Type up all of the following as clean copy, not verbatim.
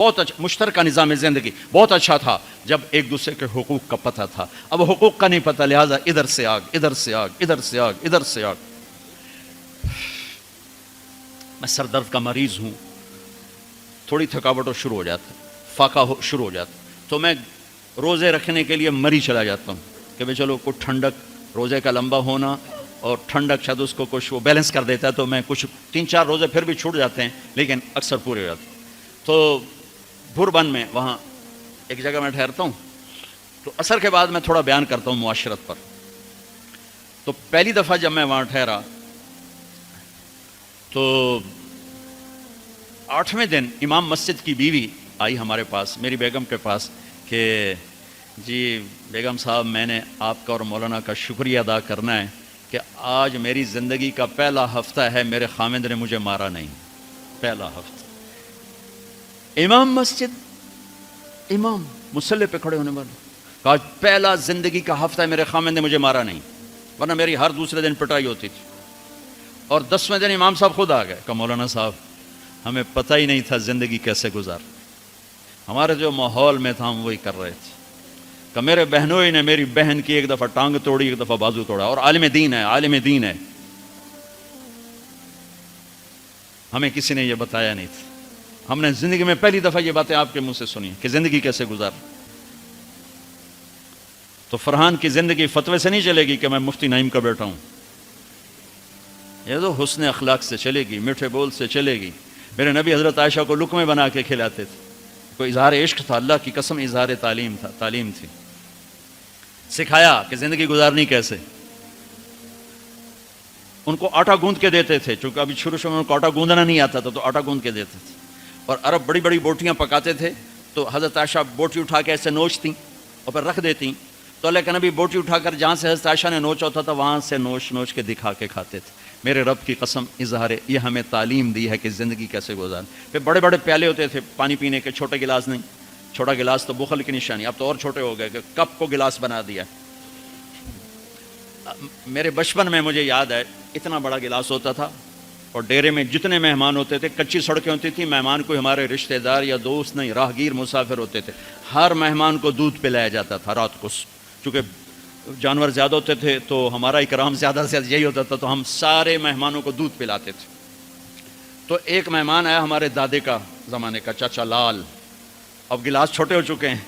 بہت اچھا مشترکہ نظام زندگی بہت اچھا تھا جب ایک دوسرے کے حقوق کا پتہ تھا. اب حقوق کا نہیں پتہ، لہٰذا ادھر سے آگ، ادھر سے آگ، ادھر سے آگ، ادھر سے آگ. میں سر درد کا مریض ہوں، تھوڑی تھکاوٹ اور شروع ہو جاتا، فاقہ شروع ہو جاتا، تو میں روزے رکھنے کے لیے مری چلا جاتا ہوں کہ بھائی چلو کچھ ٹھنڈک، روزے کا لمبا ہونا اور ٹھنڈک شاید اس کو کچھ وہ بیلنس کر دیتا ہے. تو میں کچھ 3-4 روزے پھر بھی چھوٹ جاتے ہیں لیکن اکثر پورے ہو جاتے ہیں. تو بھوربن میں وہاں ایک جگہ میں ٹھہرتا ہوں، تو عصر کے بعد میں تھوڑا بیان کرتا ہوں معاشرت پر. تو پہلی دفعہ جب میں وہاں ٹھہرا تو 8ویں دن امام مسجد کی بیوی آئی ہمارے پاس، میری بیگم کے پاس، کہ جی بیگم صاحب میں نے آپ کا اور مولانا کا شکریہ ادا کرنا ہے کہ آج میری زندگی کا پہلا ہفتہ ہے میرے خامند نے مجھے مارا نہیں. پہلا ہفتہ امام مسجد، امام مصلی پہ کھڑے ہونے والے، کہا پہلا زندگی کا ہفتہ ہے میرے خامند نے مجھے مارا نہیں، ورنہ میری ہر دوسرے دن پٹائی ہوتی تھی. اور 10ویں دن امام صاحب خود آ گئے، کہا مولانا صاحب ہمیں پتہ ہی نہیں تھا زندگی کیسے گزار، ہمارے جو ماحول میں تھا ہم وہی کر رہے تھے. کہ میرے بہنوئی نے میری بہن کی ایک دفعہ ٹانگ توڑی، ایک دفعہ بازو توڑا، اور عالم دین ہے، عالم دین ہے، ہمیں کسی نے یہ بتایا نہیں تھا. ہم نے زندگی میں پہلی دفعہ یہ باتیں آپ کے منہ سے سنی کہ زندگی کیسے گزار. تو فرحان کی زندگی فتوے سے نہیں چلے گی کہ میں مفتی نعیم کا بیٹا ہوں، یہ تو حسن اخلاق سے چلے گی، میٹھے بول سے چلے گی. میرے نبی حضرت عائشہ کو لقمے بنا کے کھلاتے تھے، کوئی اظہار عشق تھا، اللہ کی قسم اظہار تعلیم تھا، تعلیم تھی. سکھایا کہ زندگی گزارنی کیسے. ان کو آٹا گوندھ کے دیتے تھے، چونکہ ابھی شروع میں ان کو آٹا گوندنا نہیں آتا تھا تو آٹا گوندھ کے دیتے تھے. اور عرب بڑی بڑی بوٹیاں پکاتے تھے، تو حضرت عائشہ بوٹی اٹھا کے ایسے نوچتیں اور پھر رکھ دیتیں. تو اللہ کے نبی بوٹی اٹھا کر جہاں سے حضرت عائشہ نے نوچا ہوتا تھا وہاں سے نوچ نوچ کے دکھا کے کھاتے تھے. میرے رب کی قسم اظہار یہ ہمیں تعلیم دی ہے کہ زندگی کیسے گزار. پھر بڑے بڑے پیالے ہوتے تھے پانی پینے کے، چھوٹے گلاس نہیں، چھوٹا گلاس تو بخل کی نشانی، اب تو اور چھوٹے ہو گئے کہ کپ کو گلاس بنا دیا. میرے بچپن میں مجھے یاد ہے اتنا بڑا گلاس ہوتا تھا، اور ڈیرے میں جتنے مہمان ہوتے تھے، کچی سڑکیں ہوتی تھیں، مہمان کوئی ہمارے رشتہ دار یا دوست نہیں، راہگیر مسافر ہوتے تھے، ہر مہمان کو دودھ پلایا جاتا تھا رات کو. چونکہ جانور زیادہ ہوتے تھے تو ہمارا اکرام زیادہ سے زیادہ یہی ہوتا تھا، تو ہم سارے مہمانوں کو دودھ پلاتے تھے. تو ایک مہمان آیا ہمارے دادے کا زمانے کا، چاچا لال. اب گلاس چھوٹے ہو چکے ہیں،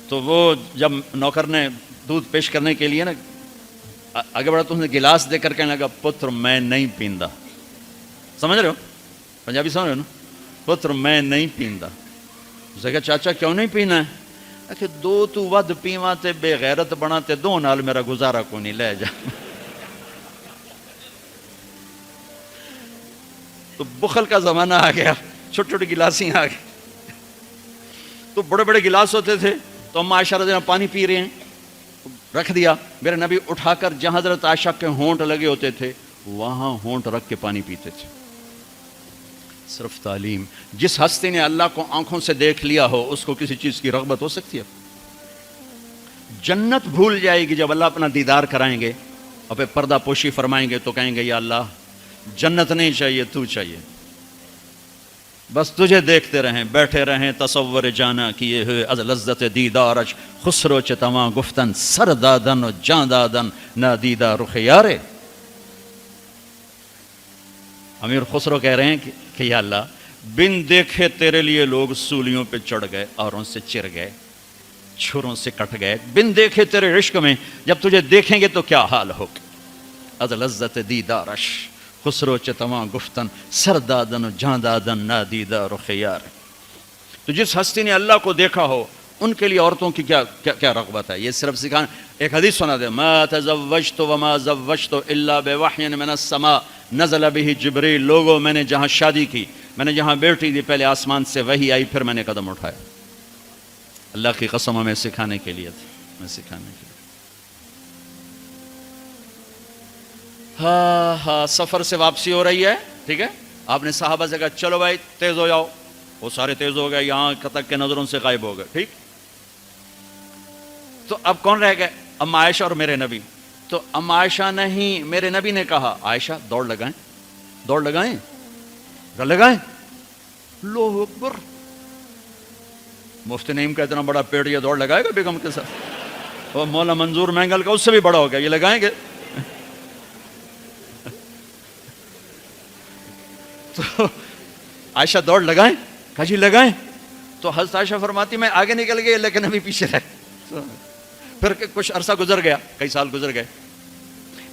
تو وہ جب نوکر نے دودھ پیش کرنے کے لیے نا آگے بڑھا تو اس نے گلاس دے کر کہنے لگا پتر میں نہیں پیندا. سمجھ رہے ہو پنجابی سمجھ رہے ہو نا، پتر میں نہیں پیندا. اس نے کہا چاچا کیوں نہیں پینا ہے؟ کہ دو تو ود پیواں تے بے غیرت بنا تے دو نال میرا گزارا کو نہیں، لے جا. تو بخل کا زمانہ آ گیا، چھوٹی چھوٹی گلاسیں آ گئی. تو بڑے بڑے گلاس ہوتے تھے، تو ہم عائشہ رضی اللہ عنہا پانی پی رہے ہیں، رکھ دیا. میرے نبی اٹھا کر جہاں حضرت عائشہ کے ہونٹ لگے ہوتے تھے وہاں ہونٹ رکھ کے پانی پیتے تھے. صرف تعلیم. جس ہستی نے اللہ کو آنکھوں سے دیکھ لیا ہو اس کو کسی چیز کی رغبت ہو سکتی ہے؟ جنت بھول جائے گی جب اللہ اپنا دیدار کرائیں گے اور پھر پردہ پوشی فرمائیں گے تو کہیں گے یا اللہ جنت نہیں چاہیے، تو چاہیے، بس تجھے دیکھتے رہیں، بیٹھے رہیں تصور جانا کیے ہوئے از لذت دیدارش، خسرو چتواں گفتن سر دادن و جان دادن نادیدہ رخ یارے. امیر خسرو کہہ رہے ہیں کہ یا اللہ بن دیکھے تیرے لیے لوگ سولیوں پہ چڑھ گئے، اوروں سے چر گئے، چھروں سے کٹ گئے، بن دیکھے تیرے عشق میں جب تجھے دیکھیں گے تو کیا حال ہوگا. از لذت دیدارش خسرو چتواں گفتن سر دادن و جان دادن نادیدہ رخ یار. تو جس ہستی نے اللہ کو دیکھا ہو ان کے لیے عورتوں کی کیا رغبت ہے. یہ صرف سکھانا. ایک حدیث سنا دے، ما تزوجت وما زوجت الا بوحی من السماء نزل به جبریل. لوگوں میں نے جہاں شادی کی، میں نے جہاں بیٹی دی، پہلے آسمان سے وحی آئی، پھر میں نے قدم اٹھایا. اللہ کی قسم ہمیں سکھانے کے لیے تھی، ہمیں سکھانے کے لیے. ہاں سفر سے واپسی ہو رہی ہے، ٹھیک ہے. آپ نے صحابہ سے کہا چلو بھائی تیز ہو جاؤ، وہ سارے تیز ہو گئے، یہاں تک کے نظروں سے غائب ہو گئے، ٹھیک. تو اب کون رہ گئے؟ ام عائشہ اور میرے نبی. تو ام عائشہ نہیں، میرے نبی نے کہا عائشہ دوڑ لگائیں، دوڑ لگائیں، لگائیں. اللہ اکبر. مفتی نعیم کا اتنا بڑا پیڑ یہ دوڑ لگائے گا بیگم کے ساتھ؟ اور مولا منظور مینگل کا اس سے بھی بڑا ہو گیا، یہ لگائیں گے؟ تو عائشہ دوڑ لگائیں؟ کہا جی لگائیں۔ تو حضرت عائشہ فرماتی میں آگے نکل گئی لیکن ابھی پیچھے رہے۔ پھر کچھ عرصہ گزر گیا، کئی سال گزر گئے،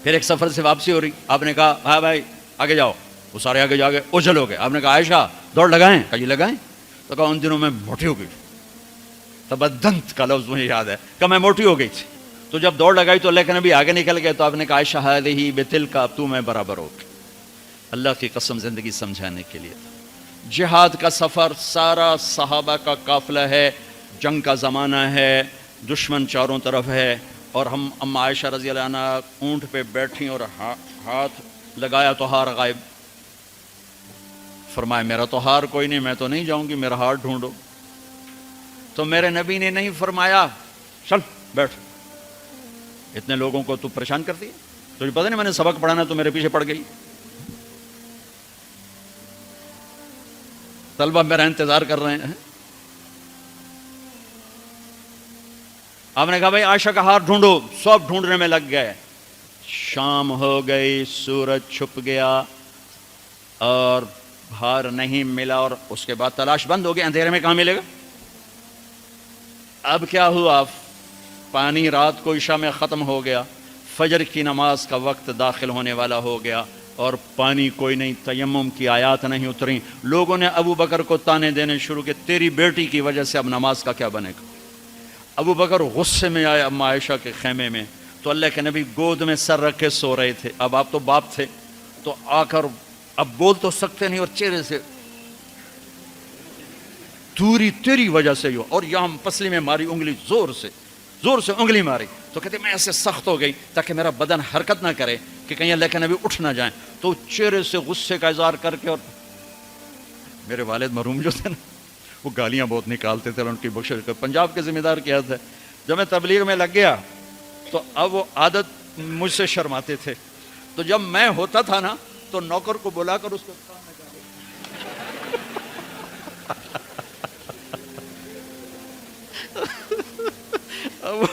پھر ایک سفر سے واپسی ہو رہی، آپ نے کہا ہاں بھائی آگے جاؤ، وہ سارے آگے جا گئے، اوجھل ہو گئے۔ آپ نے کہا عائشہ دوڑ لگائیں؟ کہا جی لگائیں۔ تو کہا ان دنوں میں موٹی ہو گئی، تبدنت کا لفظ مجھے یاد ہے، کہ میں موٹی ہو گئی تھی، تو جب دوڑ لگائی تو لیکن ابھی آگے نکل گئے، تو آپ نے کہا عائشہ ہذہ بتلک، اب تو میں برابر ہو گئی۔ اللہ کی قسم زندگی سمجھانے کے لیے تھا۔ جہاد کا سفر سارا صحابہ کا قافلہ ہے، جنگ کا زمانہ ہے، دشمن چاروں طرف ہے، اور ہم اما عائشہ رضی اللہ عنہ اونٹ پہ بیٹھیں اور ہاتھ لگایا تو ہار غائب۔ فرمایا میرا تو ہار کوئی نہیں، میں تو نہیں جاؤں گی، میرا ہار ڈھونڈو۔ تو میرے نبی نے نہیں فرمایا چل بیٹھ، اتنے لوگوں کو تو پریشان کرتی ہے، تجھے پتہ نہیں میں نے سبق پڑھانا تو میرے پیچھے پڑ گئی، طلبہ میرا انتظار کر رہے ہیں۔ آپ نے کہا بھائی عائشہ کا ہار ڈھونڈو، سب ڈھونڈنے میں لگ گئے، شام ہو گئی، سورج چھپ گیا اور ہار نہیں ملا، اور اس کے بعد تلاش بند ہو گئی، اندھیرے میں کہاں ملے گا؟ اب کیا ہوا؟ پانی رات کو عشاء میں ختم ہو گیا، فجر کی نماز کا وقت داخل ہونے والا ہو گیا، اور پانی کوئی نہیں، تیمم کی آیات نہیں اتری۔ لوگوں نے ابو بکر کو تانے دینے شروع کیے، تیری بیٹی کی وجہ سے اب نماز کا کیا بنے گا؟ ابو بکر غصے میں آئے اما عائشہ کے خیمے میں، تو اللہ کے نبی گود میں سر رکھے سو رہے تھے، اب آپ تو باپ تھے، تو آ کر اب بول تو سکتے نہیں، اور چہرے سے دوری تیری وجہ سے ہو، اور یہاں پسلی میں ماری انگلی، زور سے انگلی ماری، تو کہتے میں ایسے سخت ہو گئی تاکہ میرا بدن حرکت نہ کرے کہ کہیں اللہ کے نبی اٹھ نہ جائیں، تو چہرے سے غصے کا اظہار کر کے، اور میرے والد مرحوم جو تھے نا وہ گالیاں بہت نکالتے تھے، اور ان کی بخشش کر پنجاب کے ذمہ دار کیا تھا، جب میں تبلیغ میں لگ گیا تو اب وہ عادت مجھ سے شرماتے تھے، تو جب میں ہوتا تھا نا تو نوکر کو بلا کر اس کو اب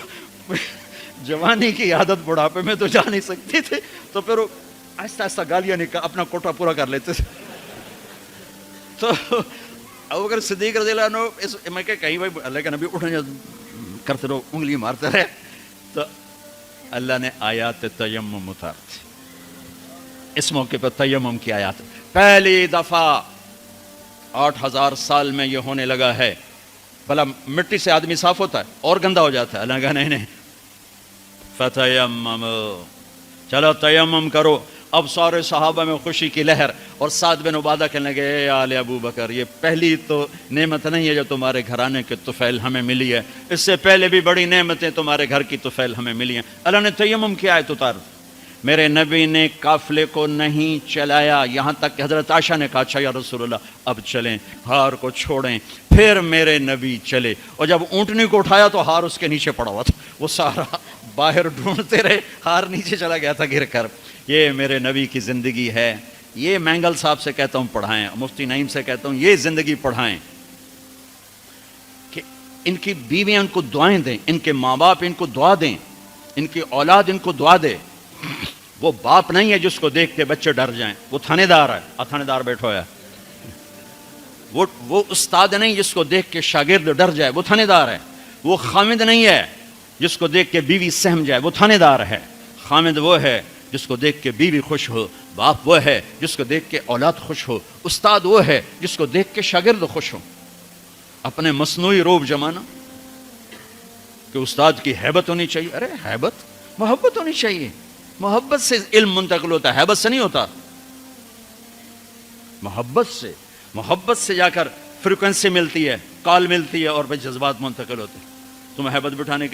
جوانی کی عادت بڑھاپے میں تو جا نہیں سکتی تھی، تو پھر وہ آہستہ آہستہ گالیاں اپنا کوٹا پورا کر لیتے تھے۔ تو ابوبکر صدیق رضی اللہ عنہ میں کہ کہیں بھائی اللہ کے نبی اٹھنے کرتے رہو، انگلی مارتے رہے، تو اللہ نے آیات تیمم اتار دی۔ اس موقع پر تیمم کی آیات پہلی دفعہ 8000 سال میں یہ ہونے لگا ہے۔ بھلا مٹی سے آدمی صاف ہوتا ہے اور گندا ہو جاتا ہے؟ اللہ کہا نہیں، فتیمم، چلو تیمم کرو۔ اب سارے صحابہ میں خوشی کی لہر، اور سعد بن عبادہ کہنے لگے اے آل ابو بکر، یہ پہلی تو نعمت نہیں ہے جو تمہارے گھرانے کے طفیل ہمیں ملی ہے، اس سے پہلے بھی بڑی نعمتیں تمہارے گھر کی طفیل ہمیں ملی ہیں۔ اللہ نے تیمم کی آیت اتار دی۔ میرے نبی نے قافلے کو نہیں چلایا، یہاں تک کہ حضرت عائشہ نے کہا اچھا یا رسول اللہ اب چلیں، ہار کو چھوڑیں۔ پھر میرے نبی چلے، اور جب اونٹنی کو اٹھایا تو ہار اس کے نیچے پڑا ہوا تھا، وہ سارا باہر ڈھونڈتے رہے، ہار نیچے چلا گیا تھا گر کر۔ یہ میرے نبی کی زندگی ہے، یہ مینگل صاحب سے کہتا ہوں پڑھائیں، مفتی نعیم سے کہتا ہوں یہ زندگی پڑھائیں، کہ ان کی بیویاں ان کو دعائیں دیں، ان کے ماں باپ ان کو دعا دیں، ان کی اولاد ان کو دعا دے۔ وہ باپ نہیں ہے جس کو دیکھ کے بچے ڈر جائیں، وہ تھانے دار ہے، تھانے دار بیٹھا ہوا ہے۔ وہ استاد نہیں جس کو دیکھ کے شاگرد ڈر جائے، وہ تھانے دار ہے۔ وہ خامد نہیں ہے جس کو دیکھ کے بیوی سہم جائے، وہ تھانے دار ہے۔ خامد وہ ہے جس کو دیکھ کے بیوی خوش ہو، باپ وہ ہے جس کو دیکھ کے اولاد خوش ہو، استاد وہ ہے جس کو دیکھ کے شاگرد خوش ہو۔ اپنے مصنوعی روب جمانا کہ استاد کی ہیبت ہونی چاہیے، ارے ہیبت، محبت ہونی چاہیے، محبت سے علم منتقل ہوتا ہے، ہیبت سے نہیں ہوتا، محبت سے جا کر فریکوینسی ملتی ہے، کال ملتی ہے، اور پھر جذبات منتقل ہوتے ہیں۔ تم ہیبت بٹھانے کے